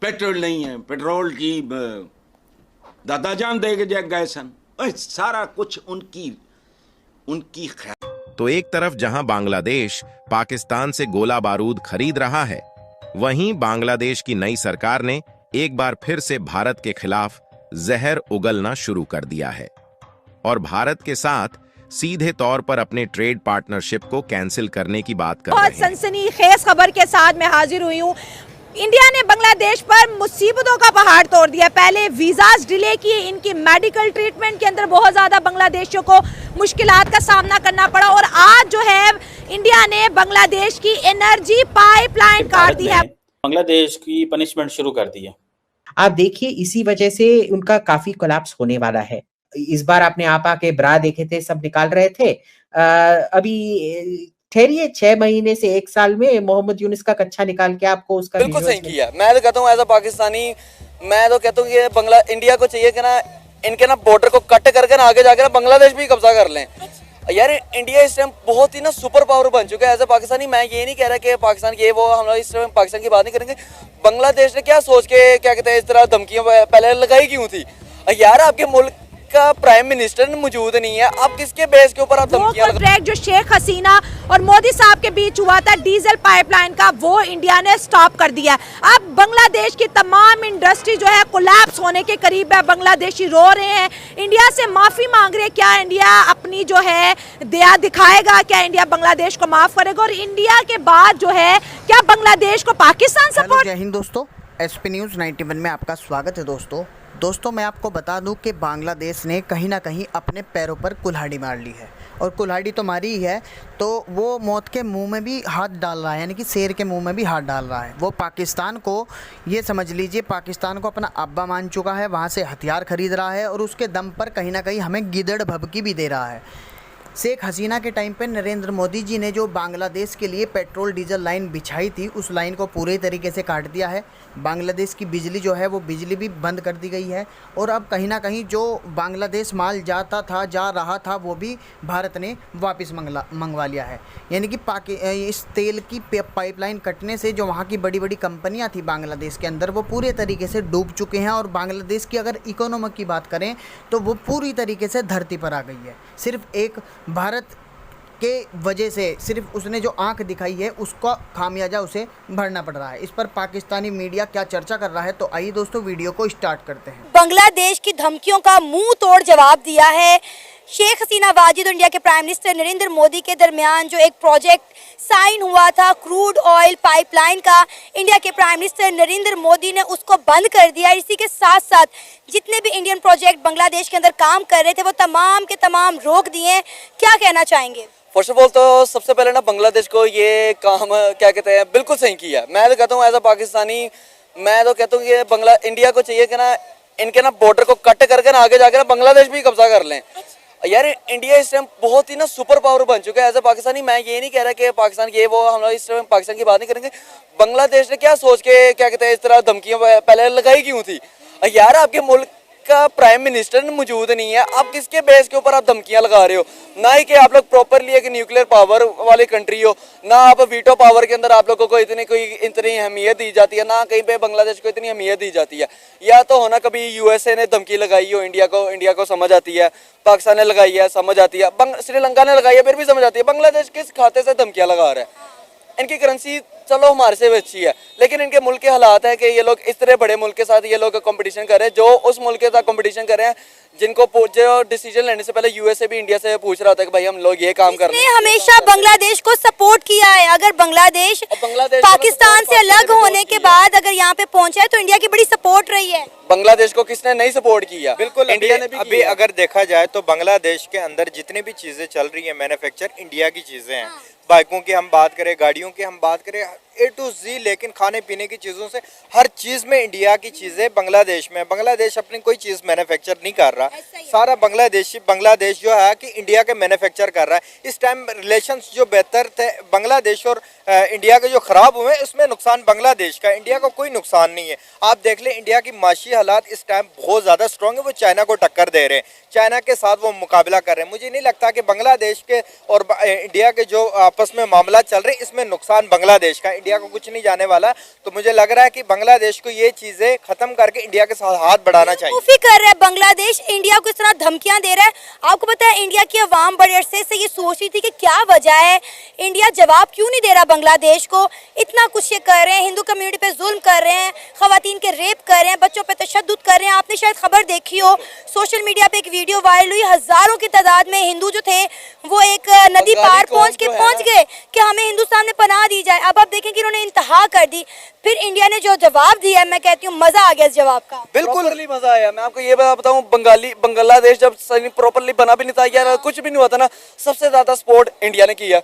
Petrol नहीं है, petrol की दादाजान दे के जग गए सन। सारा कुछ उनकी खैर। तो एक तरफ जहां बांग्लादेश पाकिस्तान से गोला बारूद खरीद रहा है, वहीं बांग्लादेश की नई सरकार ने एक बार फिर से भारत के खिलाफ जहर उगलना शुरू कर दिया है और भारत के साथ सीधे तौर पर अपने ट्रेड पार्टनरशिप को कैंसिल करने की बात कर रहे हैं। बहुत सनसनीखेज खबर के साथ मैं हाजिर हुई हूँ। इंडिया ने बांग्लादेश पर मुसीबतों का पहाड़ तोड़ दिया। पहले वीजास डिले किए, इनकी मेडिकल ट्रीटमेंट के अंदर बहुत ज्यादा बांग्लादेशियों को मुश्किलात का सामना करना पड़ा और आज जो है इंडिया ने बांग्लादेश की एनर्जी पाइपलाइन काट दी है, बांग्लादेश की पनिशमेंट शुरू कर दी है। आप देखिए इसी वजह से उनका काफी कोलैप्स होने वाला है। इस बार आपने आपा के ब्रा देखे थे, सब निकाल रहे थे। अभी ठहरिए 6 महीने से 1 साल में मोहम्मद यूनुस का कच्चा निकाल के आपको उसका बिल्कुल सही किया। मैं तो कहता हूँ एज अ पाकिस्तानी, मैं तो कहता हूँ कि इंडिया को चाहिए कि ना इनके ना बॉर्डर को कट करके ना आगे जाकर ना बांग्लादेश भी कब्जा कर लें। यार इंडिया इस टाइम बहुत ही ना सुपर पावर बन चुका है एज अ पाकिस्तानी। मैं ये नहीं कह रहा कि पाकिस्तान ये वो, हम लोग इस टाइम पाकिस्तान की बात नहीं करेंगे। बांग्लादेश ने क्या सोच के क्या कहते हैं इस तरह धमकियां पहले लगाई क्यों थी? यार आपके मुल्क का प्राइम मिनिस्टर मौजूद नहीं है, आप किसके बेस के ऊपर आप धमकियां कॉन्ट्रैक्ट जो शेख हसीना और मोदी साहब के बीच हुआ था डीजल पाइपलाइन का, वो इंडिया ने स्टॉप कर दिया। अब बांग्लादेश की तमाम इंडस्ट्री जो है कोलैप्स होने के करीब है। बांग्लादेशी रो रहे हैं, इंडिया से माफी मांग रहे हैं। क्या इंडिया अपनी जो है दया दिखाएगा? क्या इंडिया बांग्लादेश को माफ करेगा? और इंडिया के बाद जो है क्या बांग्लादेश को पाकिस्तान सपोर्ट? जय हिंद दोस्तों, एसपी न्यूज़ 91 में आपका स्वागत है। दोस्तों मैं आपको बता दूं कि बांग्लादेश ने कहीं ना कहीं अपने पैरों पर कुल्हाड़ी मार ली है और कुल्हाड़ी तो मारी ही है, तो वो मौत के मुंह में भी हाथ डाल रहा है, यानी कि शेर के मुंह में भी हाथ डाल रहा है। वो पाकिस्तान को, ये समझ लीजिए पाकिस्तान को अपना अब्बा मान चुका है, वहाँ से हथियार खरीद रहा है और उसके दम पर कहीं ना कहीं हमें गिदड़ भभकी भी दे रहा है। शेख हसीना के टाइम पे नरेंद्र मोदी जी ने जो बांग्लादेश के लिए पेट्रोल डीजल लाइन बिछाई थी, उस लाइन को पूरे तरीके से काट दिया है। बांग्लादेश की बिजली जो है वो बिजली भी बंद कर दी गई है और अब कहीं ना कहीं जो बांग्लादेश माल जा रहा था वो भी भारत ने वापस मंगवा लिया है। यानी कि इस तेल की पाइपलाइन कटने से जो वहाँ की बड़ी बड़ी कंपनियाँ थी बांग्लादेश के अंदर, वो पूरे तरीके से डूब चुके हैं और बांग्लादेश की अगर इकोनॉमी की बात करें तो वो पूरी तरीके से धरती पर आ गई है। सिर्फ एक भारत के वजह से, सिर्फ उसने जो आंख दिखाई है उसका खामियाजा उसे भरना पड़ रहा है। इस पर पाकिस्तानी मीडिया क्या चर्चा कर रहा है, तो आइए दोस्तों वीडियो को स्टार्ट करते हैं। बांग्लादेश की धमकियों का मुंह तोड़ जवाब दिया है शेख हसीना वाजिद और इंडिया के प्राइम मिनिस्टर नरेंद्र मोदी के दरमियान जो एक प्रोजेक्ट साइन हुआ था क्रूड ऑयल पाइपलाइन का, इंडिया के प्राइम मिनिस्टर नरेंद्र मोदी ने उसको बंद कर दिया। इसी के साथ साथ जितने भी इंडियन प्रोजेक्ट बांग्लादेश के अंदर काम कर रहे थे वो तमाम के तमाम रोक दिए। क्या कहना चाहेंगे? फर्स्ट ऑफ ऑल तो सबसे पहले ना बांग्लादेश को ये काम क्या कहते हैं बिल्कुल सही किया। मैं तो कहता हूँ एज अ पाकिस्तानी, मैं तो कहता हूँ कि इंडिया को चाहिए कि ना इनके ना बॉर्डर को कट करके ना आगे जाकर बांग्लादेश भी कब्जा कर लें। यार इंडिया इस टाइम बहुत ही ना सुपर पावर बन चुका है एज अ पाकिस्तानी। मैं ये नहीं कह रहा कि पाकिस्तान ये वो, हम लोग इस टाइम पाकिस्तान की बात नहीं करेंगे। बांग्लादेश ने क्या सोच के क्या कहते हैं इस तरह धमकियां पहले लगाई क्यों थी? यार आपके मुल्क का प्राइम मिनिस्टर मौजूद नहीं है, आप किसके बेस के ऊपर आप धमकियां लगा रहे हो? ना ही कि आप लोग प्रॉपरली एक न्यूक्लियर पावर वाली कंट्री हो, ना आप वीटो पावर के अंदर आप लोगों को इतनी अहमियत दी जाती है, ना कहीं पे बांग्लादेश को इतनी अहमियत दी जाती है। या तो होना कभी यूएसए ने धमकी लगाई हो इंडिया को समझ आती है, पाकिस्तान ने लगाई है समझ आती है, श्रीलंका ने लगाई है फिर भी समझ आती है। बांग्लादेश किस खाते से धमकियां लगा रहा है? इनकी करेंसी चलो हमारे से भी अच्छी है, लेकिन इनके मुल्क के हालात है कि ये लोग इस तरह बड़े मुल्क के साथ ये लोग कंपटीशन कर रहे हैं, जो उस मुल्क के साथ कंपटीशन कर रहे हैं जिनको जो डिसीजन लेने से पहले यूएसए भी इंडिया से पूछ रहा था कि भाई हम लोग ये काम कर रहे हैं। हमेशा बांग्लादेश को सपोर्ट किया है। अगर बांग्लादेश पाकिस्तान से अलग होने के बाद अगर यहाँ पे पहुंचा है तो इंडिया की बड़ी सपोर्ट रही है। बांग्लादेश को किसने नहीं सपोर्ट किया? बिल्कुल इंडिया ने भी अभी अगर देखा जाए तो बांग्लादेश के अंदर जितनी भी चीजें चल रही है मैन्युफैक्चर इंडिया की चीजें हैं। बाइकों की हम बात करें, गाड़ियों की हम बात करें, A to Z, लेकिन खाने पीने की चीज़ों से हर चीज़ में इंडिया की चीज़ें बांग्लादेश में। बांग्लादेश अपनी कोई चीज़ मैन्युफैक्चर नहीं कर रहा, सारा बांग्लादेश जो है कि इंडिया के मैन्युफैक्चर कर रहा है। इस टाइम रिलेशंस जो बेहतर थे बांग्लादेश और इंडिया के जो ख़राब हुए, इसमें नुकसान बांग्लादेश का, इंडिया को कोई नुकसान नहीं है। आप देख लें इंडिया की माशी हालात इस टाइम बहुत ज़्यादा स्ट्रॉन्ग है, वो चाइना को टक्कर दे रहे हैं, चाइना के साथ वो मुकाबला कर रहे हैं। मुझे नहीं लगता कि बांग्लादेश के और इंडिया के जो आपस में मामला चल रहे हैं इसमें नुकसान बांग्लादेश का। इंडिया को कुछ नहीं जाने वाला। तो मुझे लग रहा है कि बांग्लादेश को ये चीजें खत्म करके इंडिया के साथ हाथ बढ़ाना चाहिए। बेवकूफी कर रहा है बांग्लादेश, इंडिया को इस तरह धमकियां दे रहा है। आपको पता है इंडिया की अवाम बड़े अरसे से ये सोच रही थी कि क्या वजह है, इंडिया जवाब क्यों नहीं दे रहा बांग्लादेश को। इतना कुछ ये कर रहे हैं, हिंदू कम्युनिटी पे जुल्म कर रहे हैं, खवातीन के रेप कर रहे हैं, बच्चों पे तशद्दुद कर रहे हैं। आपने शायद खबर देखी हो, सोशल मीडिया पे एक वीडियो वायरल हुई, हजारों की तादाद में हिंदू जो थे वो एक नदी पार पहुंच गए कि हमें हिंदुस्तान में पनाह दी जाए। अब आप देखें कि उन्होंने इंतहा कर दी। फिर इंडिया ने जो जवाब दिया है, मैं कहती हूँ मजा आ गया इस जवाब का। बिल्कुल मजा आया। मैं आपको ये बताऊं, बांग्लादेश जब प्रॉपरली बना भी नहीं था यार, कुछ भी नहीं हुआ था ना, सबसे ज्यादा सपोर्ट इंडिया ने किया,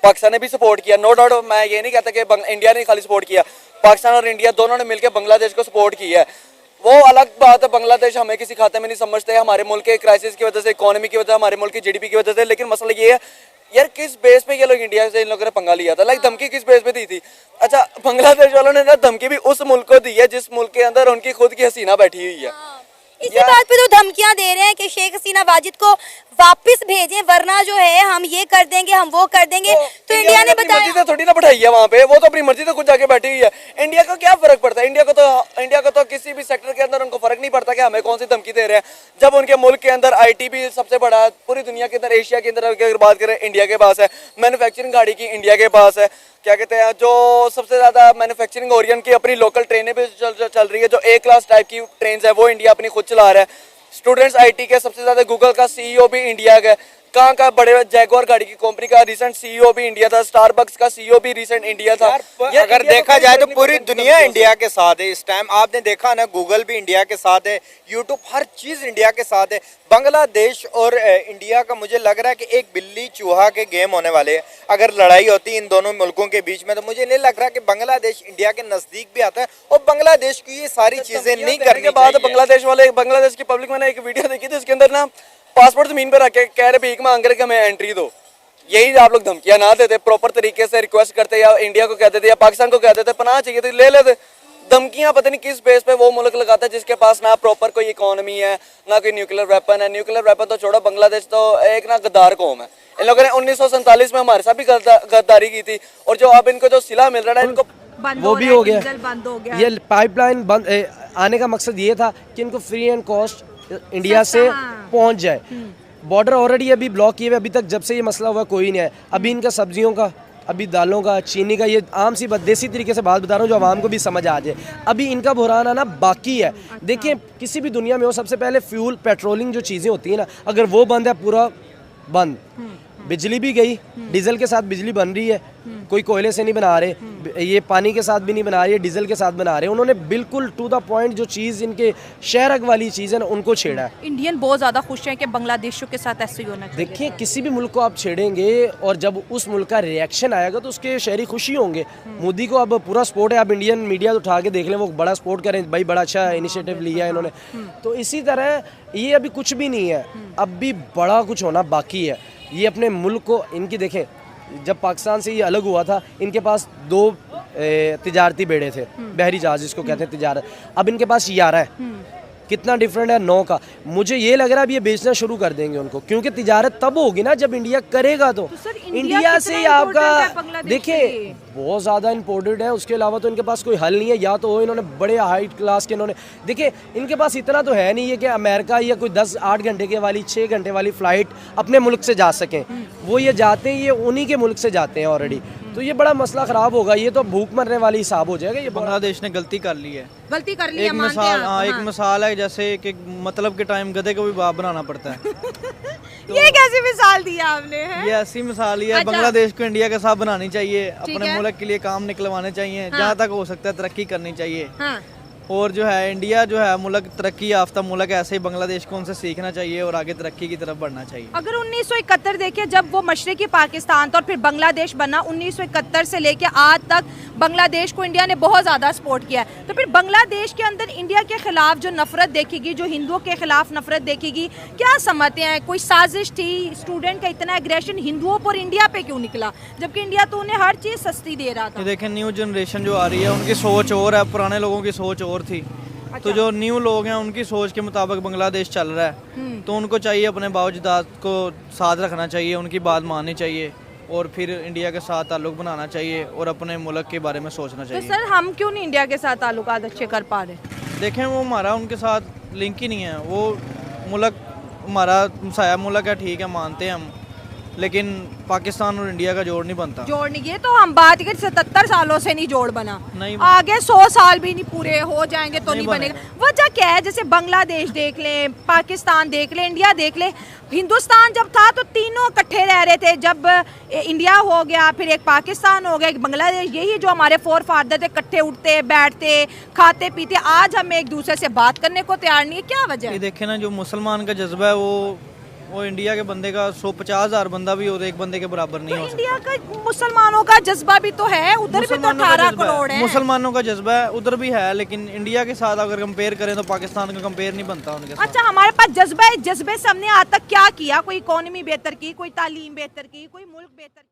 पाकिस्तान ने भी सपोर्ट किया। नो डाउट, मैं ये नहीं कहता कि इंडिया ने खाली सपोर्ट किया, पाकिस्तान और इंडिया दोनों ने मिलकर बांग्लादेश को सपोर्ट किया है। वो अलग बात है, बांग्लादेश हमें किसी खाते में नहीं समझते, हमारे मुल्क के क्राइसिस की वजह से, इकोनॉमी की वजह से, हमारे मुल्क की जीडीपी की वजह से। लेकिन मसला ये है यार, किस बेस पे ये लोग इंडिया से इन लोगों ने पंगा लिया था, लाइक धमकी किस बेस पे दी थी। अच्छा, बांग्लादेश वालों ने ना धमकी भी उस मुल्क को दी है जिस मुल्क के अंदर उनकी खुद की हसीना बैठी हुई है। इसी बात पे तो धमकियां दे रहे हैं कि शेख हसीना वाजिद को वापस भेजें, वरना जो है हम ये कर देंगे, हम वो कर देंगे। तो इंडिया ने बताया थोड़ी ना बैठाई है वहाँ पे, वो तो अपनी मर्जी से खुद जाके बैठी हुई है। इंडिया को क्या फर्क पड़ता है? इंडिया को तो किसी भी सेक्टर के अंदर उनको फर्क नहीं पड़ता कि हमें कौन सी धमकी दे रहे हैं। जब उनके मुल्क के अंदर IT भी सबसे बड़ा है पूरी दुनिया के अंदर, एशिया के अंदर अगर बात करें इंडिया के पास है, मैन्युफैक्चरिंग गाड़ी की इंडिया के पास है, क्या कहते हैं, जो सबसे ज्यादा मैन्युफैक्चरिंग हो रही है उनकी अपनी लोकल ट्रेनें भी चल रही है, जो A क्लास टाइप की ट्रेन है वो इंडिया अपनी खुद चला रहा है। स्टूडेंट्स IT के सबसे ज्यादा गूगल का CEO भी इंडिया का, कहाँ का बड़े जैगुआर गाड़ी की कंपनी का रिसेंट CEO भी इंडिया था, स्टारबक्स का CEO भी रिसेंट इंडिया था। अगर देखा जाए तो पूरी दुनिया इंडिया के साथ है इस टाइम। आपने देखा ना, गूगल भी इंडिया के साथ है, यूट्यूब, हर चीज इंडिया के साथ है। बांग्लादेश और इंडिया का मुझे लग रहा है कि एक बिल्ली चूहा के गेम होने वाले हैं। अगर लड़ाई होती इन दोनों मुल्कों के बीच में तो मुझे नहीं लग रहा कि बांग्लादेश इंडिया के नजदीक भी आता है। और बांग्लादेश की ये सारी चीजें नहीं करने के बाद बांग्लादेश की पब्लिक, मैंने एक वीडियो देखी थी, उसके अंदर ना पासपोर्ट जमीन पे रख के कह रहे भीख मांग रहे कि हमें एंट्री दो। यही आप लोग धमकियां ना देते, प्रॉपर तरीके से रिक्वेस्ट करते, या इंडिया को कहते थे या पाकिस्तान को कहते थे पनाह चाहिए तो ले लेते। धमकियां पता नहीं किस बेस पे वो मुल्क लगाता है जिसके पास ना प्रॉपर कोई इकोनॉमी है, ना कोई न्यूक्लियर वेपन है। न्यूक्लियर वेपन तो छोड़ो, बांग्लादेश तो एक ना गद्दार कौम है। इन लोगों ने 1947 में हमारे साथ भी गद्दारी की थी, और जो अब इनको जो सिला मिल रहा है इनको वो भी हो गया। ये पाइपलाइन बंद आने का मकसद ये था कि इनको फ्री एंड कॉस्ट इंडिया से पहुंच जाए। बॉर्डर ऑलरेडी अभी ब्लॉक किए हुए, अभी तक जब से ये मसला हुआ कोई नहीं है। अभी इनका सब्जियों का, अभी दालों का, चीनी का, ये आम सी बात, देसी तरीके से बात बता रहा हूँ जो आवाम को भी समझ आ जाए। अभी इनका बुहरान आना बाकी है। देखिए, किसी भी दुनिया में हो, सबसे पहले फ्यूल, पेट्रोलिंग जो चीज़ें होती हैं ना, अगर वो बंद है, पूरा बंद। बिजली भी गई, डीजल के साथ बिजली बन रही है, कोई कोयले से नहीं बना रहे, ये पानी के साथ भी नहीं बना रही है, डीजल के साथ बना रहे हैं। उन्होंने बिल्कुल टू द पॉइंट जो चीज़ इनके शहरक वाली चीज़ है ना, उनको छेड़ा है। इंडियन बहुत ज़्यादा खुश हैं कि बांग्लादेशियों के साथ ऐसे ही होना चाहिए। देखिए, किसी भी मुल्क को आप छेड़ेंगे और जब उस मुल्क का रिएक्शन आएगा तो उसके शहरी खुशी होंगे। मोदी को अब पूरा सपोर्ट है। आप इंडियन मीडिया उठा के देख लें, वो बड़ा सपोर्ट करें, भाई बड़ा अच्छा इनिशिएटिव लिया है इन्होंने। तो इसी तरह ये अभी कुछ भी नहीं है, अब भी बड़ा कुछ होना बाकी है। ये अपने मुल्क को, इनकी देखें, जब पाकिस्तान से ये अलग हुआ था, इनके पास 2 तिजारती बेड़े थे, बहरी जहाज जिसको कहते हैं तिजारत। अब इनके पास 11 है। कितना डिफरेंट है 9 का। मुझे ये लग रहा है अब ये बेचना शुरू कर देंगे उनको, क्योंकि तिजारत तब होगी ना जब इंडिया करेगा। तो इंडिया से आपका देखिए बहुत ज़्यादा इम्पोर्टेड है। उसके अलावा तो इनके पास कोई हल नहीं है। या तो इन्होंने बड़े हाई क्लास के, इन्होंने देखिए इनके पास इतना तो है नहीं है कि अमेरिका या कोई 10-8 घंटे के वाली 6 घंटे वाली फ़्लाइट अपने मुल्क से जा सकें। वो ये जाते हैं, ये उन्हीं के मुल्क से जाते हैं ऑलरेडी। तो ये बड़ा मसला ख़राब होगा। ये तो भूख मरने वाली हिसाब हो जाएगा। ये बांग्लादेश ने गलती कर ली है। एक मिसाल है, जैसे कि मतलब के टाइम गधे को भी बाप बनाना पड़ता है। तो ये कैसी मिसाल दी आपने? है? ये ऐसी मिसाल ही है। अच्छा। बांग्लादेश को इंडिया के साथ बनानी चाहिए, अपने मुल्क के लिए काम निकलवाने चाहिए। हाँ। जहाँ तक हो सकता है तरक्की करनी चाहिए। हाँ। और जो है इंडिया जो है मुल्क तरक्की याफ्ता मुल्क, ऐसे ही बांग्लादेश को उनसे सीखना चाहिए और आगे तरक्की की तरफ बढ़ना चाहिए। अगर 1971 देखे जब वो मशरकी पाकिस्तान था और फिर बांग्लादेश बना, 1971 से लेके आज तक बांग्लादेश को इंडिया ने बहुत ज़्यादा सपोर्ट किया है। तो फिर बांग्लादेश के अंदर इंडिया के खिलाफ जो नफरत देखेगी, जो हिंदुओं के खिलाफ नफरत देखेगी, क्या समझते हैं? कोई साजिश थी? स्टूडेंट का इतना एग्रेशन हिंदुओं पर इंडिया पे क्यों निकला, जबकि इंडिया तो उन्हें हर चीज़ सस्ती दे रहा था? देखें, न्यू जनरेशन जो आ रही है उनकी सोच और है, पुराने लोगों की सोच और थी। अच्छा। तो जो न्यू लोग हैं उनकी सोच के मुताबिक बांग्लादेश चल रहा है। तो उनको चाहिए अपने बावजदाद को साथ रखना चाहिए, उनकी बात माननी चाहिए। और फिर इंडिया के साथ ताल्लुक बनाना चाहिए और अपने मुल्क के बारे में सोचना तो चाहिए। सर हम क्यों नहीं इंडिया के साथ ताल्लुकात अच्छे कर पा रहे? देखें, वो हमारा उनके साथ लिंक ही नहीं है। वो मुल्क हमारा हमसाया मुल्क है, ठीक है, मानते हैं हम, लेकिन पाकिस्तान और इंडिया का जोड़ नहीं बनता। जोड़ नहीं, ये तो हम बात करें 77 सालों से नहीं जोड़ बना, नहीं आगे 100 साल भी नहीं पूरे हो जाएंगे तो नहीं बनेगा। बनेगा। वजह क्या है? जैसे बांग्लादेश देख लें, पाकिस्तान देख लें, इंडिया देख लें। हिंदुस्तान जब था तो तीनों इकट्ठे रह रहे थे, जब इंडिया हो गया फिर एक पाकिस्तान हो गया, एक बांग्लादेश, यही जो हमारे फोर फादर थे, इकट्ठे उठते बैठते खाते पीते। आज हम एक दूसरे से बात करने को तैयार नहीं है, क्या वजह ये है? देखें ना, जो मुसलमान का जज्बा है वो इंडिया के बंदे का 150,000 बंदा भी हो तो एक बंदे के बराबर नहीं तो हो सकता। इंडिया का मुसलमानों का जज्बा भी तो है, उधर भी तो मुसलमानों का 18 जज्बा है, करोड़ है। मुसलमानों का जज्बा है उधर भी है, लेकिन इंडिया के साथ अगर कंपेयर करें तो पाकिस्तान का कंपेयर नहीं बनता उनके साथ। अच्छा, हमारे पास जज्बा है, जज्बे से हमने आज तक क्या किया? कोई इकोनॉमी बेहतर की, कोई तालीम बेहतर की, कोई मुल्क बेहतर की?